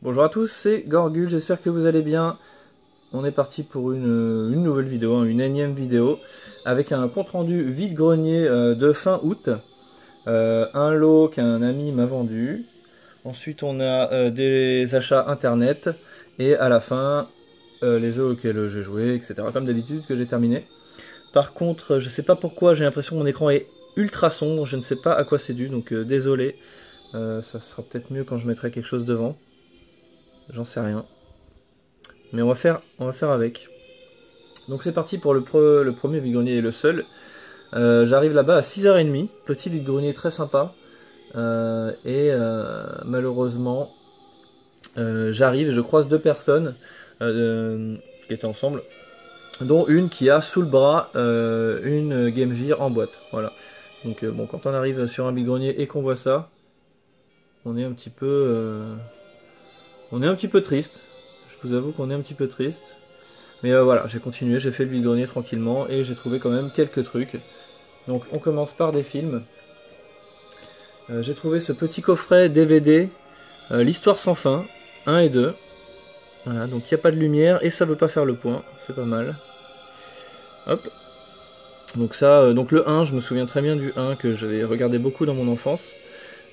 Bonjour à tous, c'est Gorgul, j'espère que vous allez bien. On est parti pour une nouvelle vidéo, une énième vidéo, avec un compte-rendu vide-grenier de fin août. Un lot qu'un ami m'a vendu. Ensuite on a des achats internet. Et à la fin, les jeux auxquels j'ai joué, etc. Comme d'habitude que j'ai terminé. Par contre, je sais pas pourquoi, j'ai l'impression que mon écran est ultra sombre. Je ne sais pas à quoi c'est dû, donc désolé. Ça sera peut-être mieux quand je mettrai quelque chose devant. J'en sais rien. Mais on va faire avec. Donc c'est parti pour le premier vide-grenier et le seul. J'arrive là-bas à 6h30. Petit vide-grenier très sympa. Malheureusement, j'arrive, je croise deux personnes qui étaient ensemble. Dont une qui a sous le bras une Game Gear en boîte. Voilà. Donc bon, quand on arrive sur un vide-grenier et qu'on voit ça, on est un petit peu triste. Je vous avoue qu'on est un petit peu triste. Mais voilà, j'ai continué, j'ai fait le vide-grenier tranquillement et j'ai trouvé quand même quelques trucs. Donc on commence par des films. J'ai trouvé ce petit coffret DVD, l'histoire sans fin, 1 et 2. Voilà, donc il n'y a pas de lumière et ça veut pas faire le point, c'est pas mal. Hop. Donc ça, donc le 1, je me souviens très bien du 1 que j'avais regardé beaucoup dans mon enfance.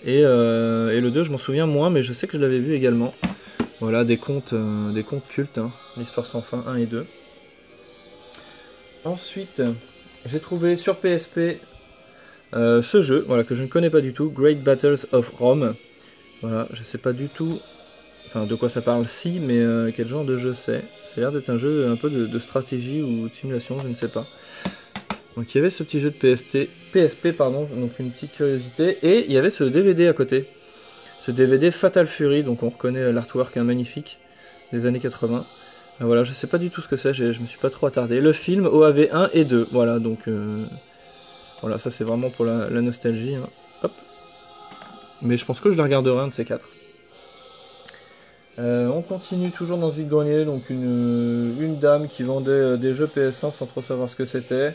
Et le 2, je m'en souviens moins, mais je sais que je l'avais vu également. Voilà, des contes cultes, hein. L'histoire sans fin 1 et 2. Ensuite, j'ai trouvé sur PSP ce jeu, voilà, que je ne connais pas du tout, Great Battles of Rome. Voilà, je sais pas du tout, enfin de quoi ça parle si, mais quel genre de jeu c'est. Ça a l'air d'être un jeu un peu de stratégie ou de simulation, je ne sais pas. Donc il y avait ce petit jeu de PSP, pardon, donc une petite curiosité, et il y avait ce DVD à côté. Ce DVD Fatal Fury, donc on reconnaît l'artwork magnifique des années 80. Voilà, je sais pas du tout ce que c'est, je me suis pas trop attardé. Le film OAV 1 et 2, voilà, donc voilà, ça c'est vraiment pour la nostalgie. Hein. Hop. Mais je pense que je la regarderai un de ces quatre. On continue toujours dans ce vide-grenier, donc une dame qui vendait des jeux PS1 sans trop savoir ce que c'était.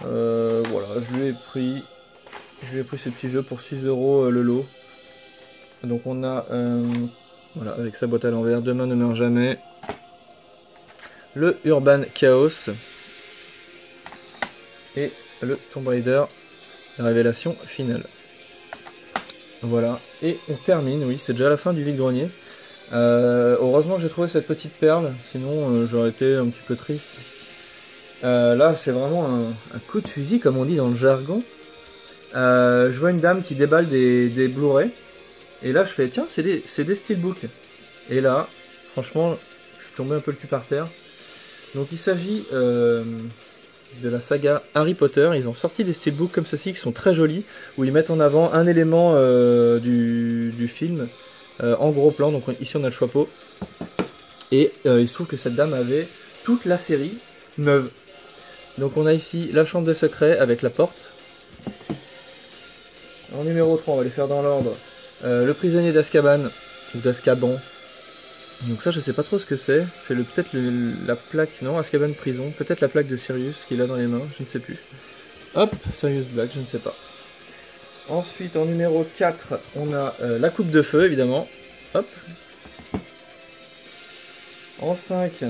Voilà, je lui ai pris ce petit jeu pour 6 € le lot. Donc on a, voilà, avec sa boîte à l'envers, Demain ne meurt jamais. Le Urban Chaos. Et le Tomb Raider, la révélation finale. Voilà, et on termine, oui, c'est déjà la fin du vide-grenier. Heureusement que j'ai trouvé cette petite perle, sinon j'aurais été un petit peu triste. Là, c'est vraiment un coup de fusil, comme on dit dans le jargon. Je vois une dame qui déballe des Blu-ray. Et là, je fais, tiens, c'est des steelbooks. Et là, franchement, je suis tombé un peu le cul par terre. Donc, il s'agit de la saga Harry Potter. Ils ont sorti des steelbooks comme ceci, qui sont très jolis, où ils mettent en avant un élément du film en gros plan. Donc, ici, on a le chapeau. Et il se trouve que cette dame avait toute la série neuve. Donc, on a ici la chambre des secrets avec la porte. En numéro 3, on va les faire dans l'ordre. Le prisonnier d'Azkaban, ou d'Azkaban. Donc ça, je sais pas trop ce que c'est. C'est peut-être la plaque, non, Azkaban prison. Peut-être la plaque de Sirius qu'il a dans les mains, je ne sais plus. Hop, Sirius Black, je ne sais pas. Ensuite, en numéro 4, on a la coupe de feu, évidemment. Hop. En 5,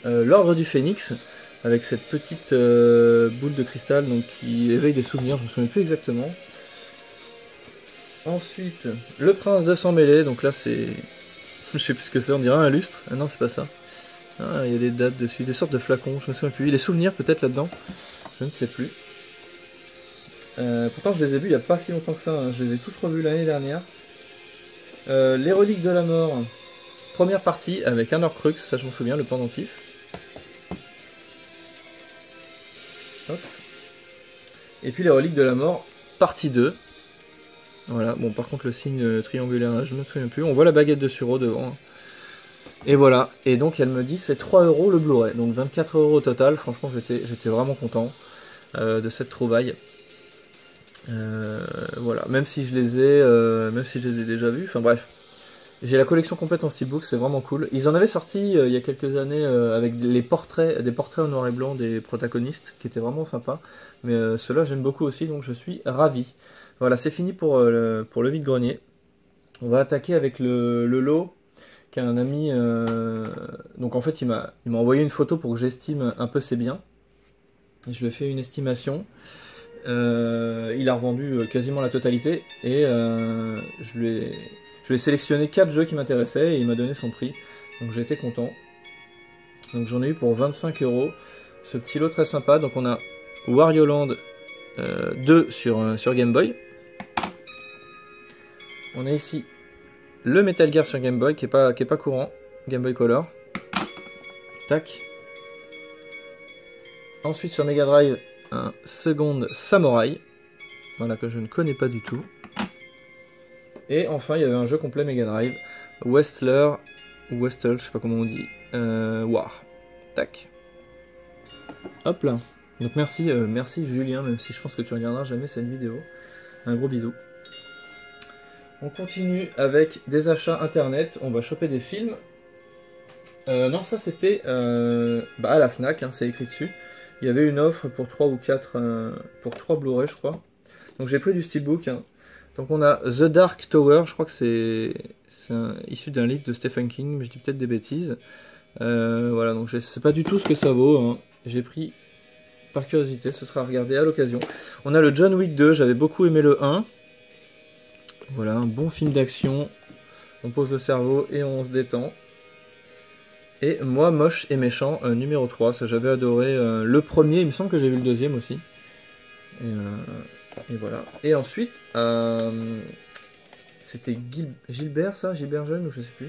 l'ordre du phénix, avec cette petite boule de cristal donc, qui éveille des souvenirs, je me souviens plus exactement. Ensuite, le prince de sang mêlé, donc là c'est... je sais plus ce que c'est, on dirait un lustre. Ah non, c'est pas ça. Ah, il y a des dates dessus, des sortes de flacons, je me souviens plus. Les souvenirs peut-être là-dedans, je ne sais plus. Pourtant je les ai vus il n'y a pas si longtemps que ça, hein. Je les ai tous revus l'année dernière. Les reliques de la mort, première partie avec un Horcrux, ça je m'en souviens, le pendentif. Hop. Et puis les reliques de la mort, partie 2. Voilà, bon par contre le signe triangulaire là, je ne me souviens plus. On voit la baguette de sureau devant. Et voilà, et donc elle me dit c'est 3 € le Blu-ray, donc 24 € au total. Franchement j'étais vraiment content de cette trouvaille. Voilà, même si je les ai déjà vus, enfin bref. J'ai la collection complète en steelbook, c'est vraiment cool. Ils en avaient sorti il y a quelques années avec des portraits en noir et blanc des protagonistes, qui étaient vraiment sympas. Mais ceux-là j'aime beaucoup aussi, donc je suis ravi. Voilà, c'est fini pour le vide-grenier. On va attaquer avec le lot qu'un ami... Donc en fait, il m'a envoyé une photo pour que j'estime un peu ses biens. Je lui ai fait une estimation. Il a revendu quasiment la totalité. Et je lui ai sélectionné 4 jeux qui m'intéressaient et il m'a donné son prix. Donc j'ai été content. Donc j'en ai eu pour 25 €. Ce petit lot très sympa. Donc on a Wario Land 2 sur Game Boy. On a ici le Metal Gear sur Game Boy qui est pas courant. Game Boy Color. Tac. Ensuite sur Mega Drive, un Second Samurai. Voilà, que je ne connais pas du tout. Et enfin il y avait un jeu complet Mega Drive. Westler, ou Westel, je sais pas comment on dit. War. Tac. Hop là. Donc merci Julien, même si je pense que tu regarderas jamais cette vidéo. Un gros bisou. On continue avec des achats internet. On va choper des films. Non, ça c'était à la Fnac, hein, c'est écrit dessus. Il y avait une offre pour 3 ou 4, pour 3 Blu-ray, je crois. Donc j'ai pris du steelbook. Hein. Donc on a The Dark Tower, je crois que c'est issu d'un livre de Stephen King, mais je dis peut-être des bêtises. Voilà, donc je sais pas du tout ce que ça vaut. Hein. J'ai pris par curiosité, ce sera regardé à l'occasion. On a le John Wick 2, j'avais beaucoup aimé le 1. Voilà, un bon film d'action. On pose le cerveau et on se détend. Et Moi, Moche et Méchant, numéro 3. Ça, j'avais adoré le premier. Il me semble que j'ai vu le deuxième aussi. Et voilà. Et ensuite, c'était Gilbert, ça? Gilbert Jeune ou je sais plus.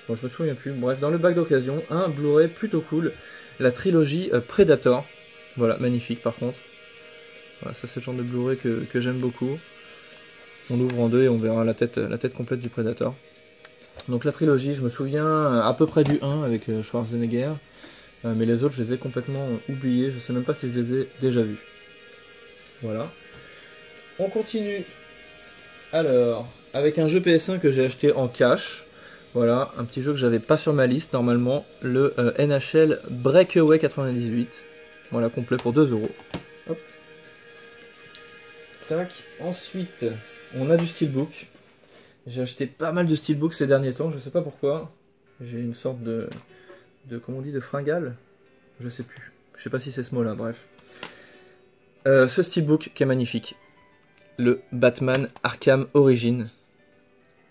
Bon, je me souviens plus. Bref, dans le bac d'occasion, un Blu-ray plutôt cool. La trilogie Predator. Voilà, magnifique par contre. Voilà, ça c'est le genre de Blu-ray que j'aime beaucoup. On l'ouvre en deux et on verra la tête complète du Predator. Donc la trilogie, je me souviens à peu près du 1 avec Schwarzenegger. Mais les autres, je les ai complètement oubliés. Je sais même pas si je les ai déjà vus. Voilà. On continue. Alors, avec un jeu PS1 que j'ai acheté en cash. Voilà, un petit jeu que j'avais pas sur ma liste normalement. Le NHL Breakaway 98. Voilà, complet pour 2 €. Hop. Tac. Ensuite, on a du steelbook. J'ai acheté pas mal de steelbook ces derniers temps, je sais pas pourquoi. J'ai une sorte de comment on dit, de fringale. Je sais plus. Je sais pas si c'est ce mot-là, bref. Ce steelbook qui est magnifique. Le Batman Arkham Origins.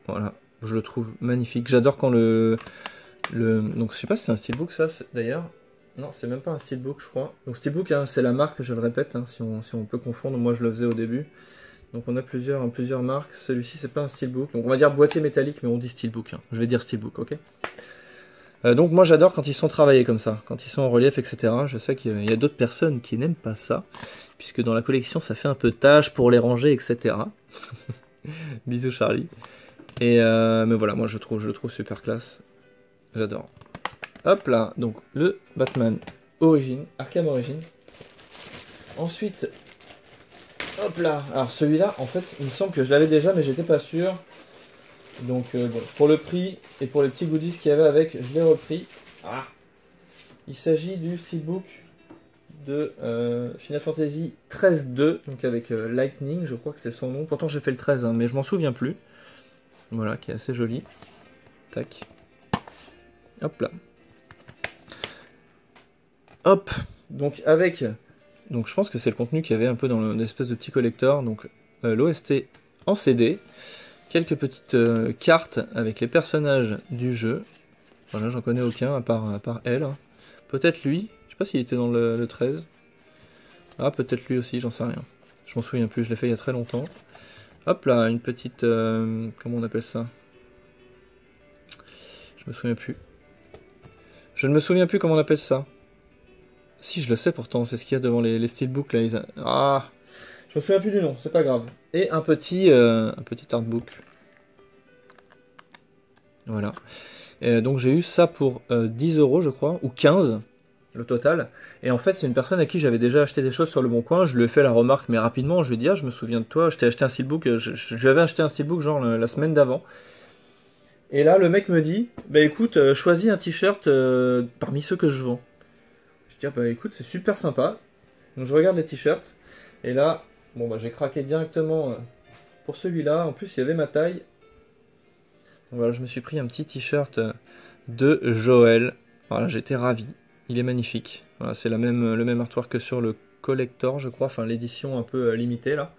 Voilà, je le trouve magnifique. J'adore quand donc je sais pas si c'est un steelbook ça d'ailleurs. Non, c'est même pas un steelbook je crois. Donc steelbook hein, c'est la marque, je le répète, hein, si on peut confondre. Moi je le faisais au début. Donc on a plusieurs marques. Celui-ci c'est pas un steelbook. Donc on va dire boîtier métallique mais on dit steelbook. Hein. Je vais dire steelbook, ok. Donc moi j'adore quand ils sont travaillés comme ça, quand ils sont en relief, etc. Je sais qu'il y a d'autres personnes qui n'aiment pas ça, puisque dans la collection ça fait un peu tâche pour les ranger, etc. Bisous Charlie. Mais voilà, moi je le trouve super classe. J'adore. Hop là, donc le Batman Origins, Arkham Origins. Ensuite, hop là, alors celui-là, en fait, il me semble que je l'avais déjà, mais j'étais pas sûr. Donc bon, pour le prix et pour les petits goodies qu'il y avait avec, je l'ai repris. Ah. Il s'agit du steelbook de Final Fantasy 13-2, donc avec Lightning, je crois que c'est son nom. Pourtant j'ai fait le 13, hein, mais je m'en souviens plus. Voilà, qui est assez joli. Tac. Hop là. Hop. Donc avec... Donc je pense que c'est le contenu qu'il y avait un peu dans l'espèce de petit collector. Donc l'OST en CD. Quelques petites cartes avec les personnages du jeu. Voilà, j'en connais aucun à part elle. Hein. Peut-être lui. Je sais pas s'il était dans le 13. Ah, peut-être lui aussi, j'en sais rien. Je m'en souviens plus, je l'ai fait il y a très longtemps. Hop là, une petite... comment on appelle ça? Je me souviens plus. Je ne me souviens plus comment on appelle ça. Si, je le sais pourtant, c'est ce qu'il y a devant les steelbooks là. Ah, je me souviens plus du nom, c'est pas grave. Et un petit artbook. Voilà. Et donc j'ai eu ça pour 10 € je crois, ou 15 le total. Et en fait c'est une personne à qui j'avais déjà acheté des choses sur le bon coin. Je lui ai fait la remarque mais rapidement, je lui ai dit ah je me souviens de toi, je t'ai acheté un steelbook, j'avais acheté un steelbook genre la semaine d'avant. Et là le mec me dit bah écoute choisis un t-shirt parmi ceux que je vends. Je dis ah bah écoute c'est super sympa. Donc je regarde les t-shirts et là bon bah j'ai craqué directement pour celui-là. En plus il y avait ma taille. Voilà, je me suis pris un petit t-shirt de Joël. Voilà, j'étais ravi. Il est magnifique. Voilà, c'est le même artwork que sur le collector, je crois. Enfin, l'édition un peu limitée, là.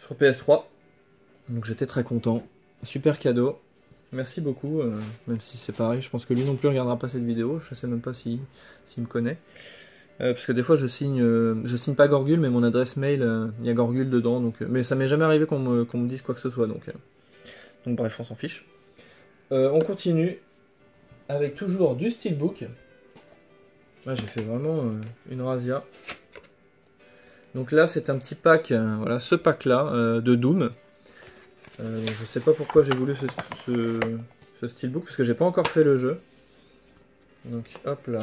Sur PS3. Donc j'étais très content. Super cadeau. Merci beaucoup. Même si c'est pareil, je pense que lui non plus regardera pas cette vidéo. Je sais même pas s'il me connaît. Parce que des fois je signe pas Gorgule, mais mon adresse mail, il y a Gorgule dedans. Donc, mais ça m'est jamais arrivé qu'on me dise quoi que ce soit. Donc bref, on s'en fiche. On continue avec toujours du steelbook. Là j'ai fait vraiment une razzia. Donc là c'est un petit pack, voilà, ce pack là de Doom. Je sais pas pourquoi j'ai voulu ce steelbook, parce que j'ai pas encore fait le jeu. Donc hop là.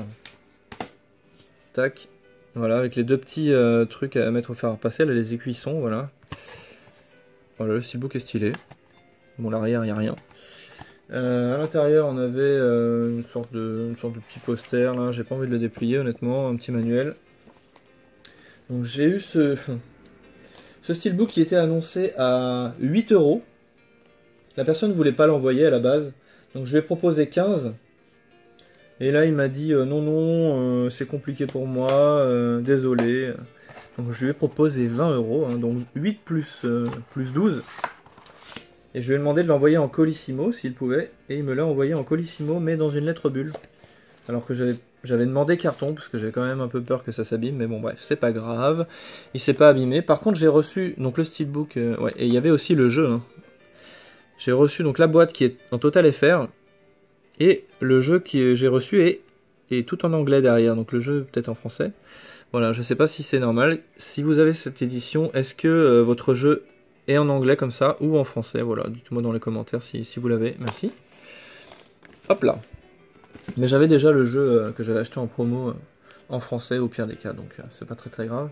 Tac. Voilà, avec les deux petits trucs à mettre au fer à repasser, là, les aiguillons, voilà. Voilà, le steelbook est stylé. Bon, l'arrière, il n'y a rien. À l'intérieur, on avait une sorte de petit poster, là. J'ai pas envie de le déplier, honnêtement. Un petit manuel. Donc j'ai eu ce steelbook qui était annoncé à 8 €. La personne ne voulait pas l'envoyer à la base. Donc je lui ai proposé 15. Et là il m'a dit non non, c'est compliqué pour moi, désolé. Donc je lui ai proposé 20 €, hein, donc 8 plus 12. Et je lui ai demandé de l'envoyer en colissimo s'il pouvait. Et il me l'a envoyé en colissimo mais dans une lettre bulle. Alors que j'avais demandé carton parce que j'avais quand même un peu peur que ça s'abîme. Mais bon bref, c'est pas grave. Il s'est pas abîmé. Par contre j'ai reçu donc le steelbook. Ouais, et il y avait aussi le jeu. Hein. J'ai reçu donc la boîte qui est en Total FR. Et le jeu que j'ai reçu est tout en anglais derrière. Donc le jeu peut-être en français. Voilà, je sais pas si c'est normal. Si vous avez cette édition, est-ce que votre jeu est en anglais comme ça ou en français? Voilà, dites-moi dans les commentaires si vous l'avez. Merci. Hop là. Mais j'avais déjà le jeu que j'avais acheté en promo en français au pire des cas. Donc c'est pas très grave.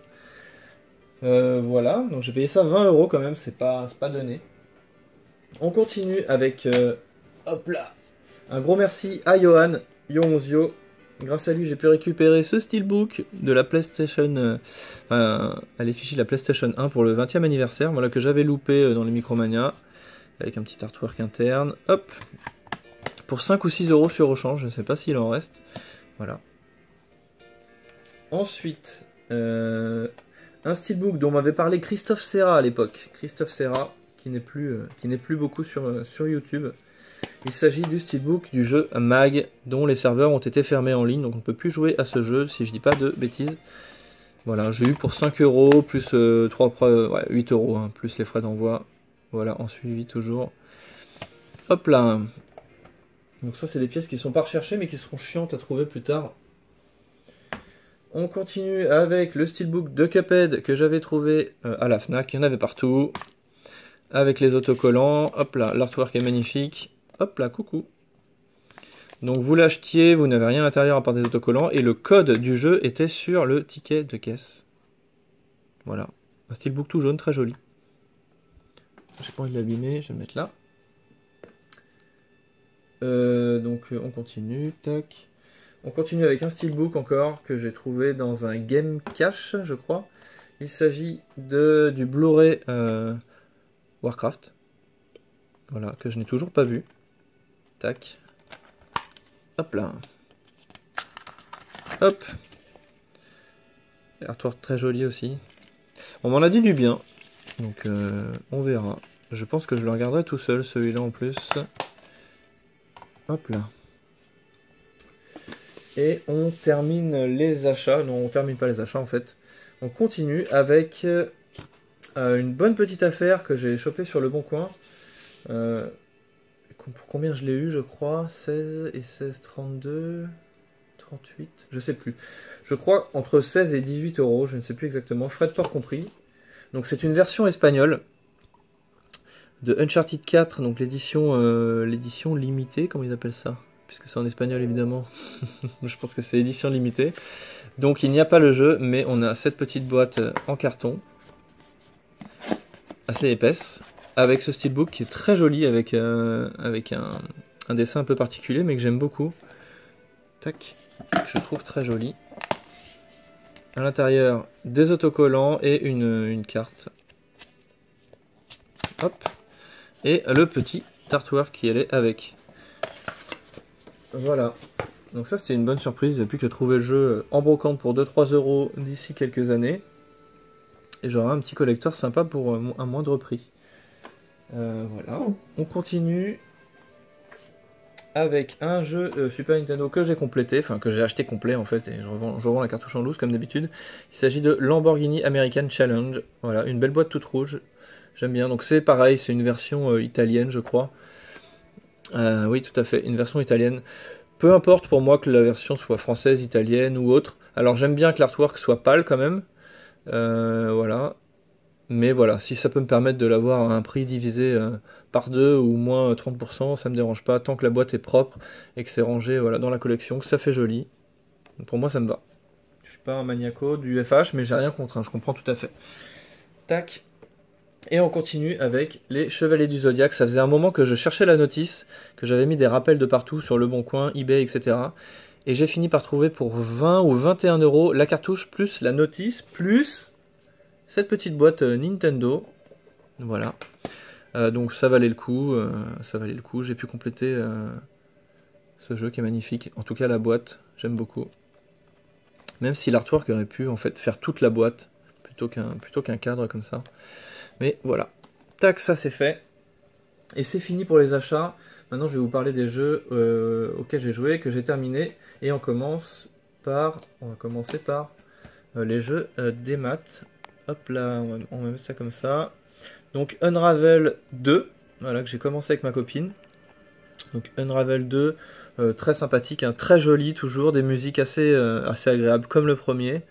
Voilà, donc j'ai payé ça 20 € quand même. C'est pas donné. On continue avec... hop là. Un gros merci à Johan, Yo11Yo. Grâce à lui, j'ai pu récupérer ce steelbook de la PlayStation. Elle est fichée de la PlayStation 1 pour le 20e anniversaire. Voilà, que j'avais loupé dans les Micromania. Avec un petit artwork interne. Hop. Pour 5 ou 6 € sur Rechange. Je ne sais pas s'il en reste. Voilà. Ensuite, un steelbook dont m'avait parlé Christophe Serra à l'époque. Christophe Serra, qui n'est plus beaucoup sur YouTube. Il s'agit du steelbook du jeu Mag, dont les serveurs ont été fermés en ligne, donc on ne peut plus jouer à ce jeu, si je dis pas de bêtises. Voilà, j'ai eu pour 5 €, plus 8 €, hein, plus les frais d'envoi. Voilà, en suivi toujours. Hop là. Donc ça, c'est des pièces qui sont pas recherchées, mais qui seront chiantes à trouver plus tard. On continue avec le steelbook de Cuphead, que j'avais trouvé à la Fnac. Il y en avait partout. Avec les autocollants. Hop là, l'artwork est magnifique. Hop là, coucou. Donc vous l'achetiez, vous n'avez rien à l'intérieur à part des autocollants. Et le code du jeu était sur le ticket de caisse. Voilà. Un steelbook tout jaune, très joli. J'ai pas envie de l'abîmer, je vais le mettre là. Donc on continue. Tac. On continue avec un steelbook encore que j'ai trouvé dans un Game Cache, je crois. Il s'agit du Blu-ray Warcraft. Voilà, que je n'ai toujours pas vu. Tac. Hop là. Hop. Artwork très joli aussi. On m'en a dit du bien. Donc on verra. Je pense que je le regarderai tout seul, celui-là en plus. Hop là. Et on termine les achats. Non, on termine pas les achats en fait. On continue avec une bonne petite affaire que j'ai chopée sur le Bon Coin. Pour combien je l'ai eu, je crois 16 et 16, 32, 38, je sais plus. Je crois entre 16 et 18 €, je ne sais plus exactement, frais de port compris. Donc c'est une version espagnole de Uncharted 4, donc l'édition limitée, comment ils appellent ça? Puisque c'est en espagnol évidemment. Je pense que c'est édition limitée. Donc il n'y a pas le jeu, mais on a cette petite boîte en carton, assez épaisse. Avec ce steelbook qui est très joli, avec un dessin un peu particulier, mais que j'aime beaucoup. Tac, que je trouve très joli. À l'intérieur, des autocollants et une carte. Hop. Et le petit artwork qui allait avec. Voilà. Donc ça c'était une bonne surprise, il n'y a plus que trouver le jeu en brocante pour 2-3 euros d'ici quelques années. Et j'aurai un petit collecteur sympa pour un moindre prix. Voilà, on continue avec un jeu Super Nintendo que j'ai complété, enfin que j'ai acheté complet en fait, et je revends la cartouche en loose comme d'habitude. Il s'agit de Lamborghini American Challenge. Voilà, une belle boîte toute rouge, j'aime bien. Donc c'est pareil, c'est une version italienne je crois. Oui tout à fait, une version italienne. Peu importe pour moi que la version soit française, italienne ou autre. Alors j'aime bien que l'artwork soit pâle quand même. Voilà. Mais voilà, si ça peut me permettre de l'avoir à un prix divisé par 2 ou moins 30%, ça me dérange pas, tant que la boîte est propre et que c'est rangé voilà, dans la collection, que ça fait joli. Donc pour moi ça me va. Je suis pas un maniaco du FH, mais j'ai rien contre, hein, je comprends tout à fait. Tac. Et on continue avec les Chevaliers du Zodiaque. Ça faisait un moment que je cherchais la notice, que j'avais mis des rappels de partout sur Le Bon Coin, eBay, etc. Et j'ai fini par trouver pour 20 ou 21 euros la cartouche plus la notice plus cette petite boîte Nintendo. Voilà. Donc ça valait le coup. J'ai pu compléter ce jeu qui est magnifique. En tout cas la boîte, j'aime beaucoup. Même si l'artwork aurait pu en fait faire toute la boîte plutôt qu'un cadre comme ça. Mais voilà. Tac, ça c'est fait. Et c'est fini pour les achats. Maintenant je vais vous parler des jeux auxquels j'ai joué, que j'ai terminé. Et on va commencer par les jeux des maths. Hop là, on va mettre ça comme ça. Donc Unravel 2, voilà, que j'ai commencé avec ma copine. Donc Unravel 2, très sympathique, hein, très joli toujours, des musiques assez agréables comme le premier.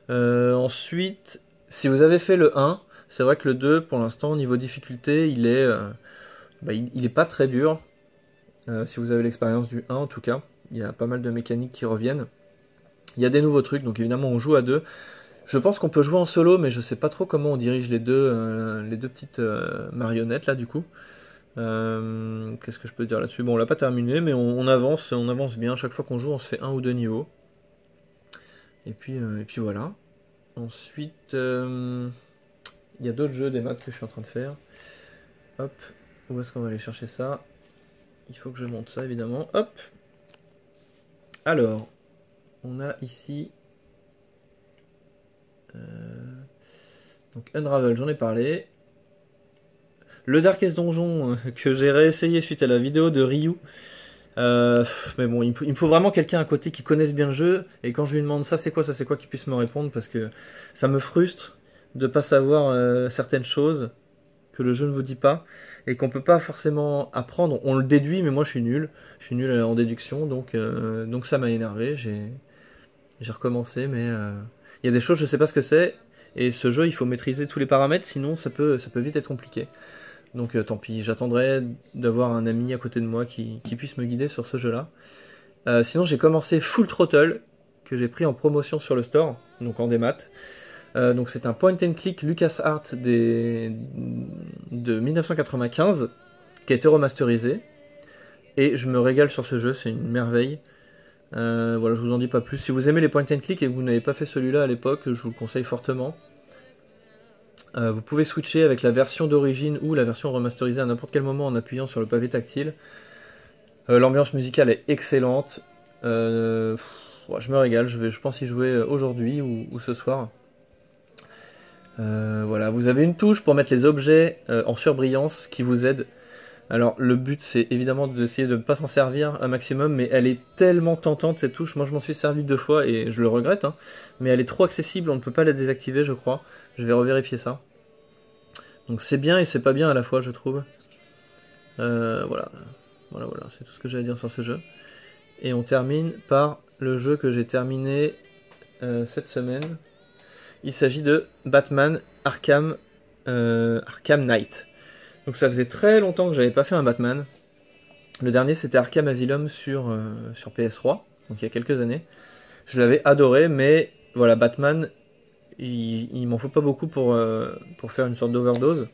Ensuite, si vous avez fait le 1, c'est vrai que le 2, pour l'instant, au niveau difficulté, il est pas très dur. Si vous avez l'expérience du 1 en tout cas, il y a pas mal de mécaniques qui reviennent. Il y a des nouveaux trucs, donc évidemment on joue à 2. Je pense qu'on peut jouer en solo, mais je sais pas trop comment on dirige les deux petites marionnettes là du coup. Qu'est-ce que je peux dire là-dessus? Bon, on l'a pas terminé, mais on avance bien. Chaque fois qu'on joue, on se fait un ou deux niveaux. Et puis voilà. Ensuite, il y a d'autres jeux des maths que je suis en train de faire. Hop, où est-ce qu'on va aller chercher ça? Il faut que je monte ça évidemment. Hop. Alors, on a ici. Donc Unravel, j'en ai parlé. Le Darkest Donjon que j'ai réessayé suite à la vidéo de Ryu. Mais bon, il me faut vraiment quelqu'un à côté qui connaisse bien le jeu. Et quand je lui demande ça c'est quoi, qui puisse me répondre. Parce que ça me frustre de pas savoir certaines choses que le jeu ne vous dit pas. Et qu'on peut pas forcément apprendre. On le déduit, mais moi je suis nul. Je suis nul en déduction. Donc ça m'a énervé. J'ai recommencé, mais il y a des choses, je sais pas ce que c'est. Et ce jeu, il faut maîtriser tous les paramètres, sinon ça peut vite être compliqué. Donc tant pis, j'attendrai d'avoir un ami à côté de moi qui puisse me guider sur ce jeu-là. Sinon, j'ai commencé Full Throttle, que j'ai pris en promotion sur le store, donc en démat. Donc c'est un point and click LucasArts de 1995, qui a été remasterisé. Et je me régale sur ce jeu, c'est une merveille. Voilà, je vous en dis pas plus. Si vous aimez les point and click et que vous n'avez pas fait celui-là à l'époque, je vous le conseille fortement. Vous pouvez switcher avec la version d'origine ou la version remasterisée à n'importe quel moment en appuyant sur le pavé tactile. L'ambiance musicale est excellente. Je me régale, je pense y jouer aujourd'hui ou ce soir. Voilà, vous avez une touche pour mettre les objets en surbrillance qui vous aide. Alors le but c'est évidemment d'essayer de ne pas s'en servir un maximum, mais elle est tellement tentante cette touche. Moi je m'en suis servi 2 fois et je le regrette, hein, mais elle est trop accessible, on ne peut pas la désactiver je crois. Je vais revérifier ça. Donc c'est bien et c'est pas bien à la fois je trouve. Voilà, c'est tout ce que j'ai à dire sur ce jeu. Et on termine par le jeu que j'ai terminé cette semaine. Il s'agit de Batman Arkham Knight. Donc ça faisait très longtemps que j'avais pas fait un Batman. Le dernier c'était Arkham Asylum sur PS3, donc il y a quelques années. Je l'avais adoré, mais voilà, Batman, il m'en faut pas beaucoup pour faire une sorte d'overdose.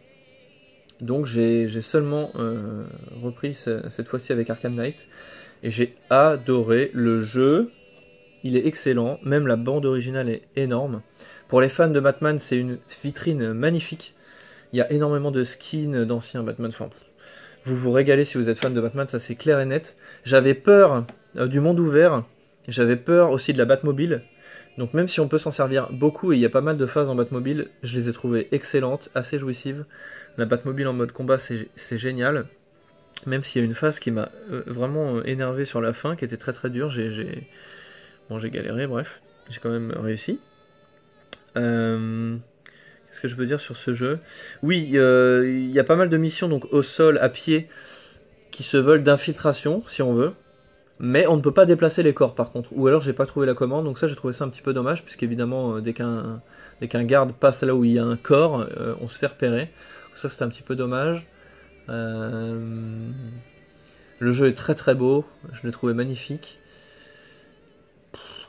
Donc j'ai seulement repris cette fois-ci avec Arkham Knight. Et j'ai adoré le jeu. Il est excellent, même la bande originale est énorme. Pour les fans de Batman, c'est une vitrine magnifique. Il y a énormément de skins d'anciens Batman. Enfin, Vous vous régalez si vous êtes fan de Batman, ça c'est clair et net. J'avais peur du monde ouvert, j'avais peur aussi de la Batmobile. Donc même si on peut s'en servir beaucoup, et il y a pas mal de phases en Batmobile, je les ai trouvées excellentes, assez jouissives. La Batmobile en mode combat, c'est génial. Même s'il y a une phase qui m'a vraiment énervé sur la fin, qui était très très dure, bon, j'ai galéré, bref, j'ai quand même réussi. Qu'est-ce que je peux dire sur ce jeu? Oui, il y a pas mal de missions donc au sol, à pied, qui se veulent d'infiltration, si on veut. Mais on ne peut pas déplacer les corps par contre. Ou alors j'ai pas trouvé la commande, donc ça j'ai trouvé ça un petit peu dommage, puisqu'évidemment dès qu'un garde passe là où il y a un corps, on se fait repérer. Donc ça c'est un petit peu dommage. Le jeu est très très beau, je l'ai trouvé magnifique.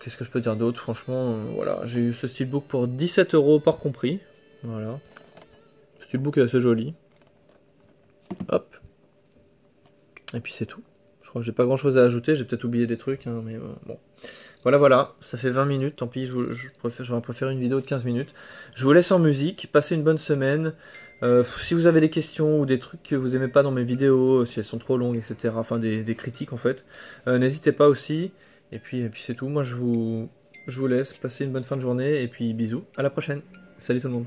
Qu'est-ce que je peux dire d'autre? Franchement, voilà, j'ai eu ce steelbook pour 17 € par compris. Voilà. Le steelbook est assez joli. Hop. Et puis c'est tout. Je crois que j'ai pas grand chose à ajouter, j'ai peut-être oublié des trucs, hein, mais bon. Voilà, voilà, ça fait 20 minutes, tant pis, j'aurais préféré une vidéo de 15 minutes. Je vous laisse en musique, passez une bonne semaine. Si vous avez des questions ou des trucs que vous aimez pas dans mes vidéos, si elles sont trop longues, etc., enfin des critiques en fait, n'hésitez pas aussi. Et puis c'est tout, moi je vous laisse, passez une bonne fin de journée, et puis bisous, à la prochaine. Salut tout le monde.